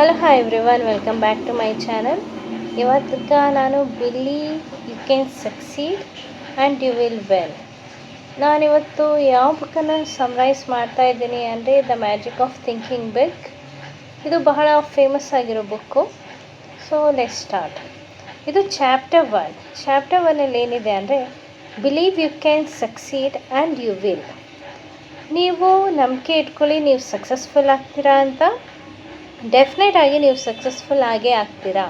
Hello hi everyone, welcome back to my channel. ಇವತ್ತಿಗೆ ನಾನು believe you can succeed and you will well. ನಾನಿವತ್ತು ಯಾವ ಬುಕ್ಕನ್ನು summarise ಮಾಡ್ತಾ ಇದ್ದೀನಿ ಅಂದರೆ the magic of thinking big. ಇದು ಬಹಳ ಫೇಮಸ್ ಆಗಿರೋ ಬುಕ್ಕು. So let start. ಇದು ಚಾಪ್ಟರ್ 1. ಚಾಪ್ಟರ್ 1ಅಲ್ಲಿ ಏನಿದೆ ಅಂದರೆ believe you can succeed and you will. ನೀವು ನಂಬಿಕೆ ಇಟ್ಕೊಳ್ಳಿ, ನೀವು ಸಕ್ಸಸ್ಫುಲ್ ಆಗ್ತೀರಾ ಅಂತ. ಡೆಫಿನೆಟ್ ಆಗಿ ನೀವು ಸಕ್ಸಸ್ಫುಲ್ ಆಗೇ ಆಗ್ತೀರಾ.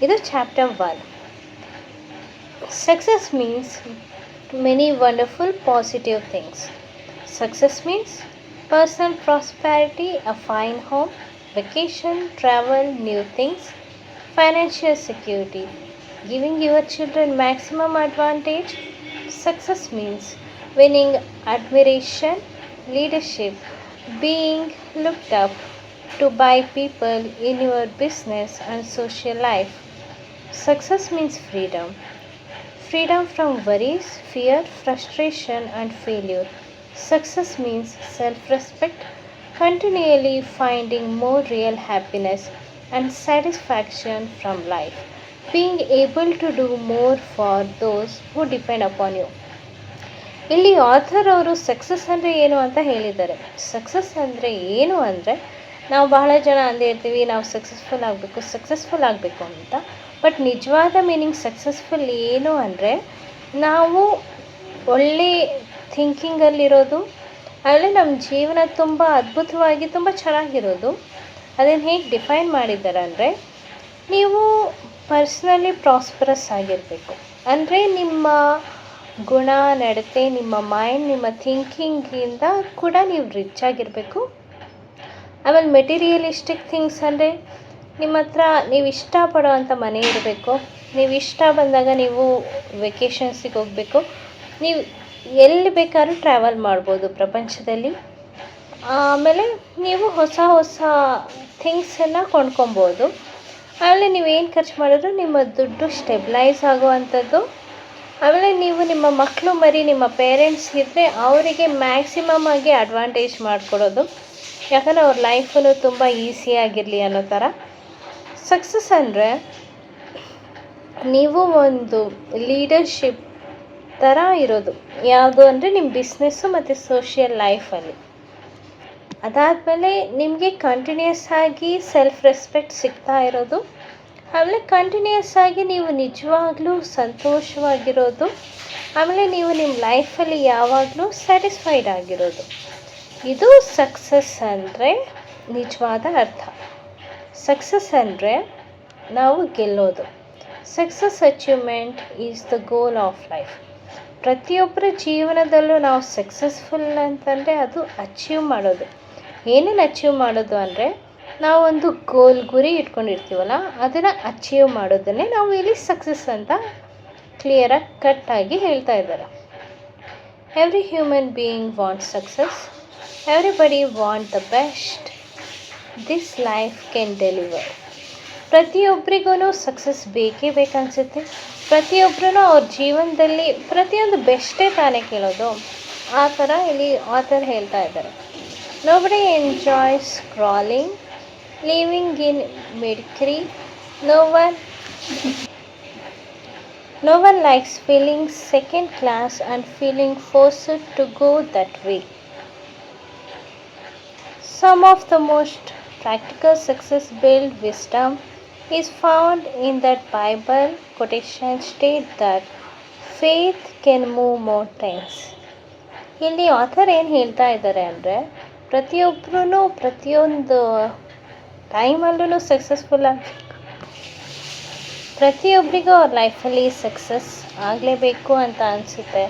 ಇದು chapter 1. Success means many wonderful positive things. Success means personal prosperity, a fine home, vacation, travel, new things, financial security, giving your children maximum advantage. Success means winning admiration, leadership, being looked up to by people in your business and social life. Success means freedom. Freedom from worries, fear, frustration and failure. Success means self-respect, continually finding more real happiness and satisfaction from life, being able to do more for those who depend upon you. ಇಲ್ಲಿ author ಅವರು success ಅಂದರೆ ಏನು ಅಂತ ಹೇಳಿದ್ದಾರೆ. Success ಅಂದರೆ ಏನು ಅಂದರೆ, ನಾವು ಬಹಳ ಜನ ಅಂದೇ ಇರ್ತೀವಿ ನಾವು ಸಕ್ಸಸ್ಫುಲ್ ಆಗಬೇಕು ಅಂತ. ಬಟ್ ನಿಜವಾದ ಮೀನಿಂಗ್ ಸಕ್ಸಸ್ಫುಲ್ ಏನು ಅಂದರೆ, ನಾವು ಒಳ್ಳೆ ಥಿಂಕಿಂಗಲ್ಲಿರೋದು, ಅಲ್ಲಿ ನಮ್ಮ ಜೀವನ ತುಂಬ ಅದ್ಭುತವಾಗಿ ತುಂಬ ಚೆನ್ನಾಗಿರೋದು. ಅದನ್ನು ಹೇಗೆ ಡಿಫೈನ್ ಮಾಡಿದ್ದಾರೆ ಅಂದರೆ, ನೀವು ಪರ್ಸ್ನಲಿ ಪ್ರಾಸ್ಪರಸ್ ಆಗಿರಬೇಕು. ಅಂದರೆ ನಿಮ್ಮ ಗುಣ, ನಡತೆ, ನಿಮ್ಮ ಮೈಂಡ್, ನಿಮ್ಮ ಥಿಂಕಿಂಗಿಂದ ಕೂಡ ನೀವು ರಿಚ್ ಆಗಿರಬೇಕು. ಆಮೇಲೆ ಮೆಟೀರಿಯಲಿಸ್ಟಿಕ್ ಥಿಂಗ್ಸ್ ಅಂದರೆ ನಿಮ್ಮ ಹತ್ರ ನೀವು ಇಷ್ಟಪಡೋವಂಥ ಮನೆ ಇರಬೇಕು. ನೀವು ಇಷ್ಟ ಬಂದಾಗ ನೀವು ವೆಕೇಷನ್ಸಿಗೆ ಹೋಗಬೇಕು. ನೀವು ಎಲ್ಲಿ ಬೇಕಾದ್ರೂ ಟ್ರಾವೆಲ್ ಮಾಡ್ಬೋದು ಪ್ರಪಂಚದಲ್ಲಿ. ಆಮೇಲೆ ನೀವು ಹೊಸ ಹೊಸ ಥಿಂಗ್ಸನ್ನು ಕೊಂಡ್ಕೊಬೋದು. ಆಮೇಲೆ ನೀವೇನು ಖರ್ಚು ಮಾಡಿದ್ರು ನಿಮ್ಮ ದುಡ್ಡು ಸ್ಟೆಬಿಲೈಸ್ ಆಗುವಂಥದ್ದು. ಆಮೇಲೆ ನೀವು ನಿಮ್ಮ ಮಕ್ಕಳು ಮರಿ ನಿಮ್ಮ ಪೇರೆಂಟ್ಸ್ ಇದ್ದರೆ ಅವರಿಗೆ ಮ್ಯಾಕ್ಸಿಮಮ್ ಆಗಿ ಅಡ್ವಾಂಟೇಜ್ ಮಾಡಿಕೊಡೋದು, ಯಾಕಂದರೆ ಅವ್ರ ಲೈಫನ್ನು ತುಂಬ ಈಸಿಯಾಗಿರಲಿ ಅನ್ನೋ ಥರ. ಸಕ್ಸಸ್ ಅಂದರೆ ನೀವು ಒಂದು ಲೀಡರ್ಶಿಪ್ ಥರ ಇರೋದು. ಯಾವುದು ಅಂದರೆ ನಿಮ್ಮ ಬಿಸ್ನೆಸ್ಸು ಮತ್ತು ಸೋಷಿಯಲ್ ಲೈಫಲ್ಲಿ. ಅದಾದಮೇಲೆ ನಿಮಗೆ ಕಂಟಿನ್ಯೂಸ್ ಆಗಿ ಸೆಲ್ಫ್ ರೆಸ್ಪೆಕ್ಟ್ ಸಿಗ್ತಾ ಇರೋದು. ಆಮೇಲೆ ಕಂಟಿನ್ಯೂಸ್ ಆಗಿ ನೀವು ನಿಜವಾಗ್ಲೂ ಸಂತೋಷವಾಗಿರೋದು. ಆಮೇಲೆ ನೀವು ನಿಮ್ಮ ಲೈಫಲ್ಲಿ ಯಾವಾಗಲೂ ಸ್ಯಾಟಿಸ್ಫೈಡ್ ಆಗಿರೋದು. ಇದು ಸಕ್ಸಸ್ ಅಂದರೆ ನಿಜವಾದ ಅರ್ಥ. ಸಕ್ಸಸ್ ಅಂದರೆ ನಾವು ಗೆಲ್ಲೋದು. Success achievement is the goal of life. ಪ್ರತಿಯೊಬ್ಬರ ಜೀವನದಲ್ಲೂ ನಾವು ಸಕ್ಸಸ್ಫುಲ್ ಅಂತಂದರೆ ಅದು ಅಚೀವ್ ಮಾಡೋದು. ಏನೇನು ಅಚೀವ್ ಮಾಡೋದು ಅಂದರೆ, ನಾವು ಒಂದು ಗುರಿ ಇಟ್ಕೊಂಡಿರ್ತೀವಲ್ಲ, ಅದನ್ನು ಅಚೀವ್ ಮಾಡೋದನ್ನೇ ನಾವು ಇಲ್ಲಿ ಸಕ್ಸಸ್ ಅಂತ ಕ್ಲಿಯರಾಗಿ ಕಟ್ಟಾಗಿ ಹೇಳ್ತಾ ಇದ್ದಾರೆ. Every human being want success. Everybody want the best this life can deliver. ಪ್ರತಿಯೊಬ್ಬರಿಗೂ ಸಕ್ಸಸ್ ಬೇಕೇ ಬೇಕನ್ಸುತ್ತೆ. ಪ್ರತಿಯೊಬ್ಬರೂ ಅವ್ರ ಜೀವನದಲ್ಲಿ ಪ್ರತಿಯೊಂದು ಬೆಸ್ಟೇ ತಾನೇ ಕೇಳೋದು. ಆ ಥರ ಇಲ್ಲಿ ಆಥರ್ ಹೇಳ್ತಾ ಇದ್ದಾರೆ. Nobody enjoys crawling, living in mediocrity. No one likes feeling second class and feeling forced to go that way. Some of the most practical success-built wisdom is found in that Bible quotation state that faith can move mountains. ಇಲ್ಲಿ author ಏನು ಹೇಳ್ತಾ ಇದ್ದಾರೆ ಅಂದರೆ, ಪ್ರತಿಯೊಬ್ಬರೂ ಪ್ರತಿಯೊಂದು ಟೈಮಲ್ಲೂ successful ಆಗಬೇಕು. ಪ್ರತಿಯೊಬ್ಬರಿಗೂ ಅವ್ರ ಲೈಫಲ್ಲಿ ಸಕ್ಸಸ್ ಆಗಲೇಬೇಕು ಅಂತ ಅನಿಸುತ್ತೆ.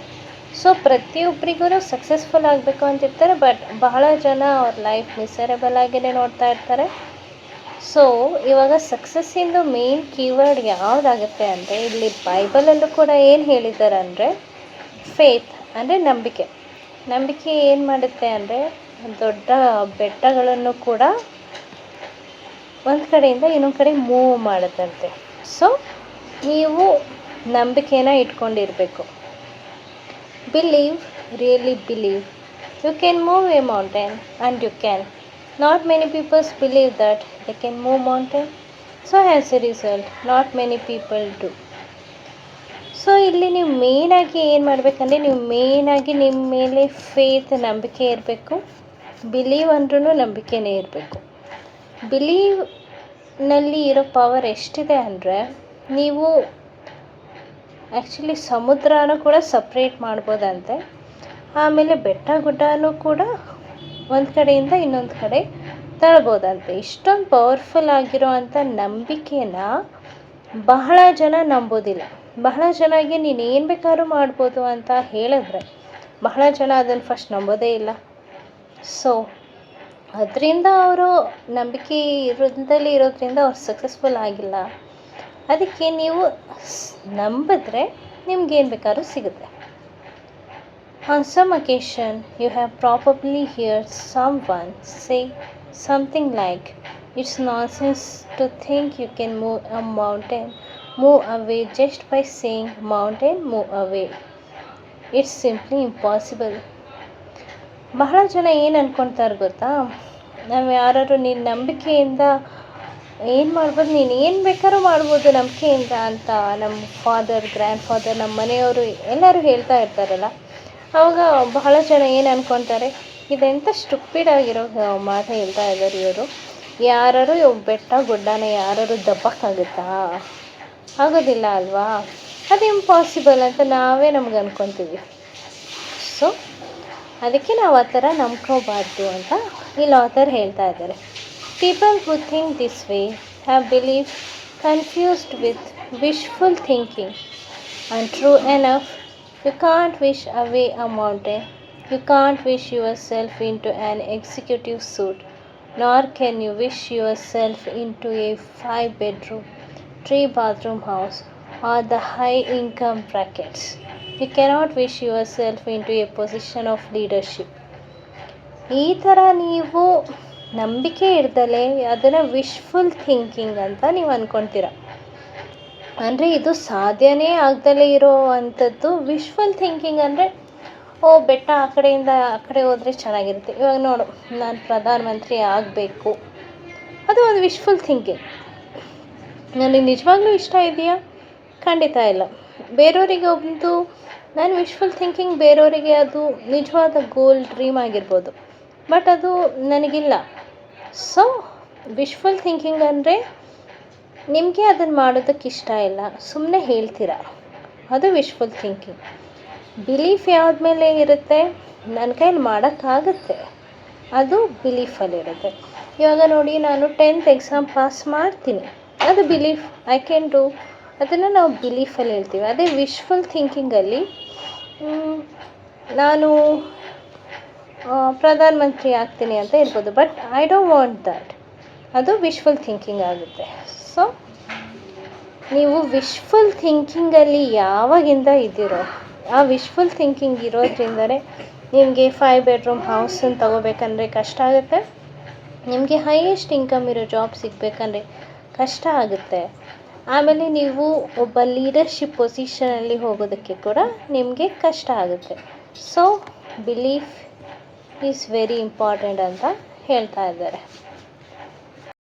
ಸೊ ಪ್ರತಿಯೊಬ್ಬರಿಗೂ ಸಕ್ಸಸ್ಫುಲ್ ಆಗಬೇಕು ಅಂತಿರ್ತಾರೆ. ಬಟ್ ಬಹಳ ಜನ ಅವ್ರ ಲೈಫ್ ಮಿಸರೇಬಲ್ ಆಗಿಯೇ ನೋಡ್ತಾ ಇರ್ತಾರೆ. ಸೊ ಇವಾಗ ಸಕ್ಸಸ್ಸಿಂದು ಮೇನ್ ಕೀವರ್ಡ್ ಯಾವುದಾಗುತ್ತೆ ಅಂದರೆ, ಇಲ್ಲಿ ಬೈಬಲಲ್ಲೂ ಕೂಡ ಏನು ಹೇಳಿದ್ದಾರೆ ಅಂದರೆ, ಫೇತ್ ಅಂದರೆ ನಂಬಿಕೆ. ನಂಬಿಕೆ ಏನು ಮಾಡುತ್ತೆ ಅಂದರೆ, ದೊಡ್ಡ ಬೆಟ್ಟಗಳನ್ನು ಕೂಡ ಒಂದು ಕಡೆಯಿಂದ ಇನ್ನೊಂದು ಕಡೆ ಮೂವ್ ಮಾಡುತ್ತಂತೆ. ಸೊ ನೀವು ನಂಬಿಕೆನ ಇಟ್ಕೊಂಡಿರಬೇಕು. Believe, really believe. You can move a mountain and you can. Not many people believe that they can move mountain. So as a result, not many people do. So ಇಲ್ಲಿ ನೀವು ಮೇಯ್ನಾಗಿ ಏನು ಮಾಡಬೇಕಂದ್ರೆ ನೀವು ಮೇಯ್ನಾಗಿ ನಿಮ್ಮ ಮೇಲೆ ಫೇತ್ ನಂಬಿಕೆ ಇರಬೇಕು. ಬಿಲೀವ್ ಅಂದ್ರೂ ನಂಬಿಕೆನೇ ಇರಬೇಕು. ಬಿಲೀವ್ನಲ್ಲಿ ಇರೋ ಪವರ್ ಎಷ್ಟಿದೆ ಅಂದರೆ ನೀವು ಆ್ಯಕ್ಚುಲಿ ಸಮುದ್ರನೂ ಕೂಡ ಸಪ್ರೇಟ್ ಮಾಡ್ಬೋದಂತೆ. ಆಮೇಲೆ ಬೆಟ್ಟ ಗುಡ್ಡನೂ ಕೂಡ ಒಂದು ಕಡೆಯಿಂದ ಇನ್ನೊಂದು ಕಡೆ ತಳ್ಬೋದಂತೆ. ಇಷ್ಟೊಂದು ಪವರ್ಫುಲ್ ಆಗಿರೋ ಅಂಥ ನಂಬಿಕೆನ ಬಹಳ ಜನ ನಂಬೋದಿಲ್ಲ. ಬಹಳ ಜನಗೆ ನೀನು ಏನು ಬೇಕಾದ್ರೂ ಮಾಡ್ಬೋದು ಅಂತ ಹೇಳಿದ್ರೆ ಬಹಳ ಜನ ಅದನ್ನು ಫಸ್ಟ್ ನಂಬೋದೇ ಇಲ್ಲ. ಸೊ ಅದರಿಂದ ಅವರು ನಂಬಿಕೆ ಇರೋದ್ರಿಂದ ಅವ್ರು ಸಕ್ಸಸ್ಫುಲ್ ಆಗಿಲ್ಲ. ಅದಕ್ಕೆ ನೀವು ನಂಬಿದ್ರೆ ನಿಮ್ಗೇನು ಬೇಕಾದ್ರೂ ಸಿಗುತ್ತೆ. On some occasion, you have probably heard someone say something like, "It's nonsense to think you can move a mountain, move away just by saying mountain, move away. It's simply impossible." ಬಹಳ ಜನ ಏನು ಅಂದ್ಕೊಳ್ತಾರೆ ಗೊತ್ತಾ, ನಾವು ಯಾರು ನೀನು ನಂಬಿಕೆಯಿಂದ ಏನು ಮಾಡ್ಬೋದು, ನೀನು ಏನು ಬೇಕಾದ್ರೂ ಮಾಡ್ಬೋದು ನಂಬಿಕೆಯಿಂದ ಅಂತ ನಮ್ಮ ಫಾದರ್, ಗ್ರ್ಯಾಂಡ್ ಫಾದರ್, ನಮ್ಮ ಮನೆಯವರು ಎಲ್ಲರೂ ಹೇಳ್ತಾ ಇರ್ತಾರಲ್ಲ. ಆವಾಗ ಬಹಳ ಜನ ಏನು ಅಂದ್ಕೊತಾರೆ, ಇದೆಂಥ ಸ್ಟುಪಿಡ್ ಆಗಿರೋ ಮಾತು ಹೇಳ್ತಾ ಇದ್ದಾರೆ ಇವರು. ಯಾರು ಬೆಟ್ಟ ಗುಡ್ಡನ ಯಾರು ದಬ್ಬಕ್ಕಾಗುತ್ತಾ? ಆಗೋದಿಲ್ಲ ಅಲ್ವಾ, ಅದು ಇಂಪಾಸಿಬಲ್ ಅಂತ ನಾವೇ ನಮ್ಗೆ ಅಂದ್ಕೊತೀವಿ. ಸೊ ಅದಕ್ಕೆ ನಾವು ಆ ಥರ ನಂಬ್ಕೋಬಾರ್ದು ಅಂತ ಇಲ್ಲಿ ಆಥರ್ ಹೇಳ್ತಾ ಇದ್ದಾರೆ. People who think this way have believe confused with wishful thinking. And true enough, you can't wish away a mountain. You can't wish yourself into an executive suite, nor can you wish yourself into a 5-bedroom, 3-bathroom house or the high income brackets. You cannot wish yourself into a position of leadership. ಈ ಥರ ನೀವು ನಂಬಿಕೆ ಇಡ್ದಲೇ ಅದನ್ನು wishful thinking ಅಂತ ನೀವು ಅಂದ್ಕೊತೀರ. ಅಂದರೆ ಇದು ಸಾಧ್ಯನೇ ಆಗ್ದಲೇ ಇರೋ ಅಂಥದ್ದು ವಿಶ್ಫುಲ್ ಥಿಂಕಿಂಗ್. ಅಂದರೆ ಬೆಟ್ಟ ಆ ಕಡೆಯಿಂದ ಆ ಕಡೆ ಹೋದರೆ ಚೆನ್ನಾಗಿರುತ್ತೆ. ಇವಾಗ ನೋಡು, ನಾನು ಪ್ರಧಾನಮಂತ್ರಿ ಆಗಬೇಕು, ಅದು ಒಂದು ವಿಶ್ಫುಲ್ ಥಿಂಕಿಂಗ್. ನನಗೆ ನಿಜವಾಗ್ಲೂ ಇಷ್ಟ ಇದೆಯಾ? ಖಂಡಿತ ಇಲ್ಲ. ಬೇರೆಯವರಿಗೆ ಒಂದು ನಾನು ವಿಶ್ಫುಲ್ ಥಿಂಕಿಂಗ್, ಬೇರೆಯವರಿಗೆ ಅದು ನಿಜವಾದ ಗೋಲ್, ಡ್ರೀಮ್ ಆಗಿರ್ಬೋದು, ಬಟ್ ಅದು ನನಗಿಲ್ಲ. ಸೊ ವಿಶ್ಫುಲ್ ಥಿಂಕಿಂಗ್ ಅಂದರೆ ನಿಮಗೆ ಅದನ್ನು ಮಾಡೋದಕ್ಕೆ ಇಷ್ಟ ಇಲ್ಲ, ಸುಮ್ಮನೆ ಹೇಳ್ತೀರಾ, ಅದು ವಿಶ್ಫುಲ್ ಥಿಂಕಿಂಗ್. ಬಿಲೀಫ್ ಯಾವ್ದ ಮೇಲೆ ಇರುತ್ತೆ, ನನ್ನ ಕೈಲಿ ಮಾಡೋಕ್ಕಾಗುತ್ತೆ, ಅದು ಬಿಲೀಫಲ್ಲಿರುತ್ತೆ. ಇವಾಗ ನೋಡಿ, ನಾನು 10th ಎಕ್ಸಾಮ್ ಪಾಸ್ ಮಾಡ್ತೀನಿ, ಅದು ಬಿಲೀಫ್, ಐ ಕ್ಯಾನ್ ಡೂ, ಅದನ್ನು ನಾವು ಬಿಲೀಫಲ್ಲಿ ಹೇಳ್ತೀವಿ. ಅದೇ ವಿಶ್ಫುಲ್ ಥಿಂಕಿಂಗಲ್ಲಿ ನಾನು ಪ್ರಧಾನಮಂತ್ರಿ ಆಗ್ತೀನಿ ಅಂತ ಹೇಳ್ಬೋದು, but I don't want that, ಅದು ವಿಶ್ಫುಲ್ ಥಿಂಕಿಂಗ್ ಆಗುತ್ತೆ. ಸೊ ನೀವು ವಿಶ್ಫುಲ್ ಥಿಂಕಿಂಗಲ್ಲಿ ಯಾವಾಗಿಂದ ಇದ್ದೀರೋ, ಆ ವಿಶ್ಫುಲ್ ಥಿಂಕಿಂಗ್ ಇರೋದ್ರಿಂದಲೇ ನಿಮಗೆ 5-bedroom ಹೌಸನ್ನು ತೊಗೋಬೇಕಂದ್ರೆ ಕಷ್ಟ ಆಗುತ್ತೆ, ನಿಮಗೆ ಹೈಯೆಸ್ಟ್ ಇನ್ಕಮ್ ಇರೋ ಜಾಬ್ ಸಿಗಬೇಕಂದ್ರೆ ಕಷ್ಟ ಆಗುತ್ತೆ, ಆಮೇಲೆ ನೀವು ಒಬ್ಬ ಲೀಡರ್ಶಿಪ್ ಪೊಸಿಷನಲ್ಲಿ ಹೋಗೋದಕ್ಕೆ ಕೂಡ ನಿಮಗೆ ಕಷ್ಟ ಆಗುತ್ತೆ. So belief is very important ಅಂತ ಹೇಳ್ತಾ ಇದ್ದಾರೆ.